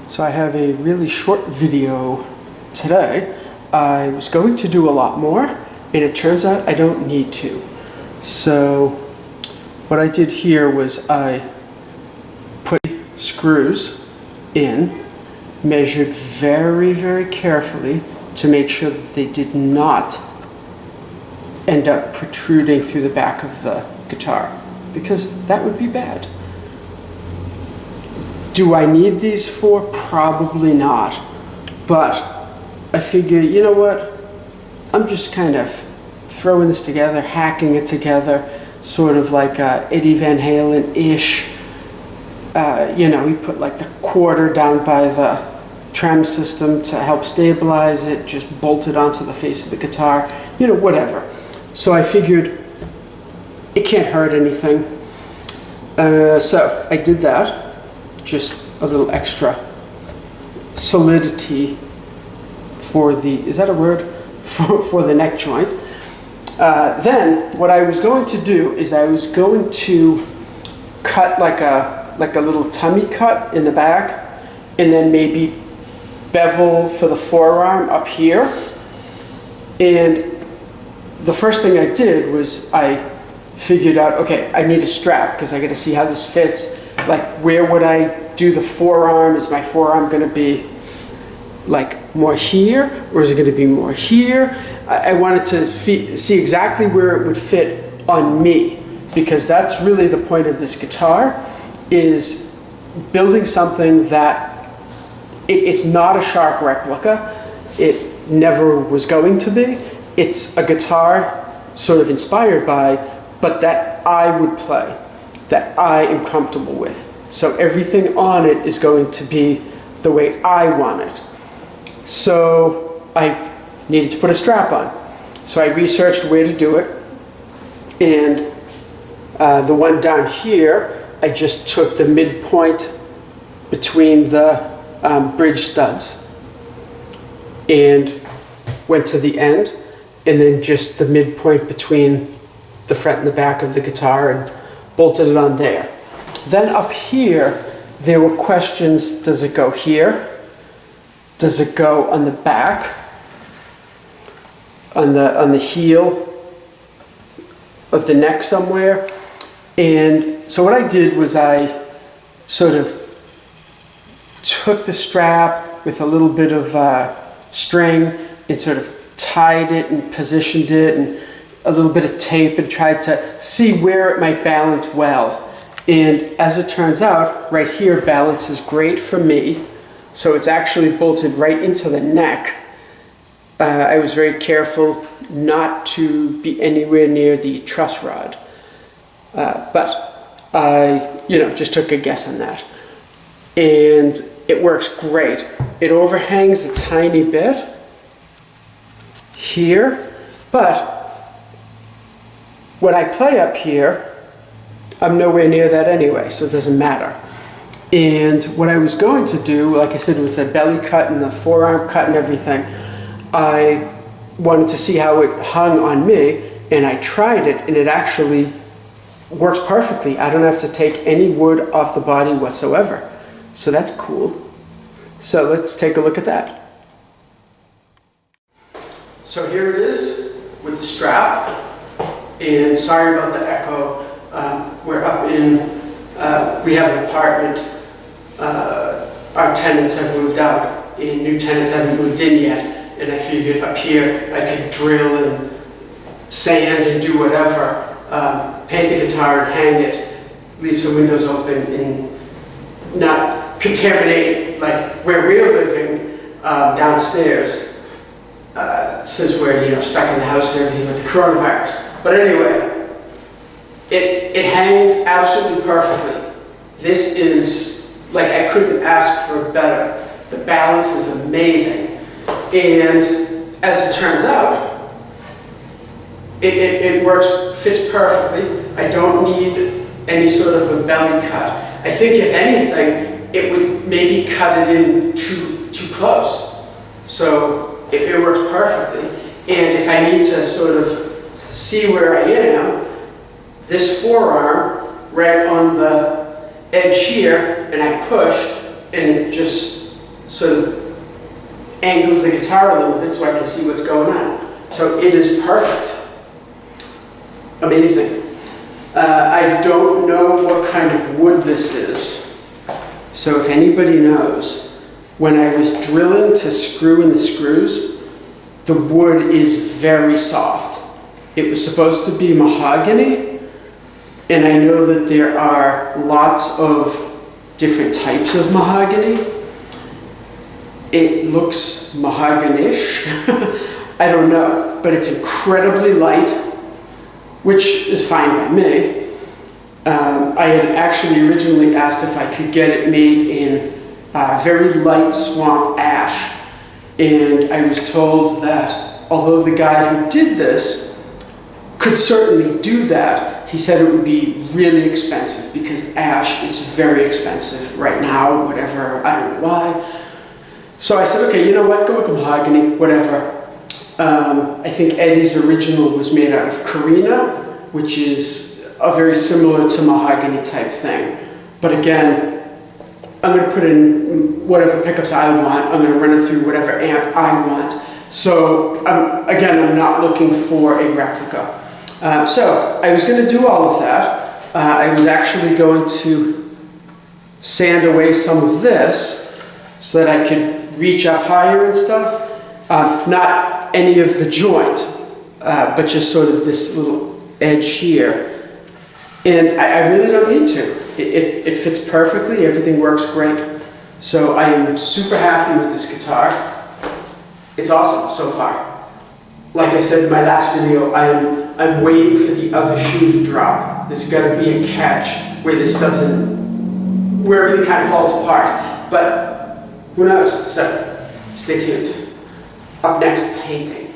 So I have a really short video today. I was going to do a lot more, and it turns out I don't need to. So what I did here was I put screws in, measured very, very carefully to make sure that they did not end up protruding through the back of the guitar, because that would be bad. Do I need these four? Probably not. But I figure, you know what? I'm just kind of throwing this together, hacking it together, sort of like Eddie Van Halen-ish. You know, he put like the quarter down by the trem system to help stabilize it, just bolted onto the face of the guitar, you know, whatever. So I figured it can't hurt anything. So I did that. Just a little extra solidity for the, is that a word? For the neck joint. Then what I was going to do is I was going to cut like a little tummy cut in the back, and then maybe bevel for the forearm up here. And the first thing I did was I figured out, okay, I need a strap because I got to see how this fits. Like, where would I do the forearm? Is my forearm going to be like more here, or is it going to be more here? I wanted to see exactly where it would fit on me, because that's really the point of this guitar, is building something that it's not a sharp replica. It never was going to be. It's a guitar sort of inspired by, but that I would play, that I am comfortable with. So everything on it is going to be the way I want it. So I needed to put a strap on. So I researched where to do it. And the one down here, I just took the midpoint between the bridge studs and went to the end, and then just the midpoint between the front and the back of the guitar and bolted it on there. Then up here, there were questions: does it go here? Does it go on the back? On the heel of the neck somewhere? And so what I did was I sort of took the strap with a little bit of string and sort of tied it and positioned it, and a little bit of tape, and tried to see where it might balance well. And as it turns out, right here balances great for me. So it's actually bolted right into the neck. I was very careful not to be anywhere near the truss rod. But I, just took a guess on that. And it works great. It overhangs a tiny bit here, but when I play up here, I'm nowhere near that anyway, so it doesn't matter. And what I was going to do, like I said, with the belly cut and the forearm cut and everything, I wanted to see how it hung on me, and I tried it, and it actually works perfectly. I don't have to take any wood off the body whatsoever. So that's cool. So let's take a look at that. So here it is with the strap. And sorry about the echo. We're up in, we have an apartment. Our tenants have moved out, and new tenants haven't moved in yet. And I figured up here I could drill and sand and do whatever, paint the guitar and hang it, leave some windows open, and not contaminate like where we're living downstairs, since we're stuck in the house and everything with the coronavirus. But anyway, it hangs absolutely perfectly. This is, like, I couldn't ask for better. The balance is amazing. And as it turns out, it works, fits perfectly. I don't need any sort of a belly cut. I think if anything, it would maybe cut it in too close. So it works perfectly. And if I need to sort of see where I am, this forearm right on the edge here, and I push, and it just sort of angles the guitar a little bit so I can see what's going on. So it is perfect. Amazing. I don't know what kind of wood this is. So if anybody knows, when I was drilling to screw in the screws, the wood is very soft. It was supposed to be mahogany, and I know that there are lots of different types of mahogany. It looks mahogany-ish. I don't know, but it's incredibly light, which is fine by me. I had actually originally asked if I could get it made in very light swamp ash, and I was told that although the guy who did this could certainly do that, he said it would be really expensive because ash is very expensive right now, whatever, I don't know why. So I said, okay, you know what, go with the mahogany, whatever. I think Eddie's original was made out of Carina, which is a very similar to mahogany type thing. But again, I'm going to put in whatever pickups I want. I'm going to run it through whatever amp I want. So again, I'm not looking for a replica. So I was going to do all of that. I was actually going to sand away some of this so that I could reach up higher and stuff. Not any of the joint, but just sort of this little edge here. And I really don't need to. It fits perfectly, everything works great. So I am super happy with this guitar. It's awesome so far. Like I said in my last video, I'm waiting for the other shoe to drop. There's got to be a catch where this doesn't, where everything kind of falls apart. But who knows? So stay tuned. Up next, painting.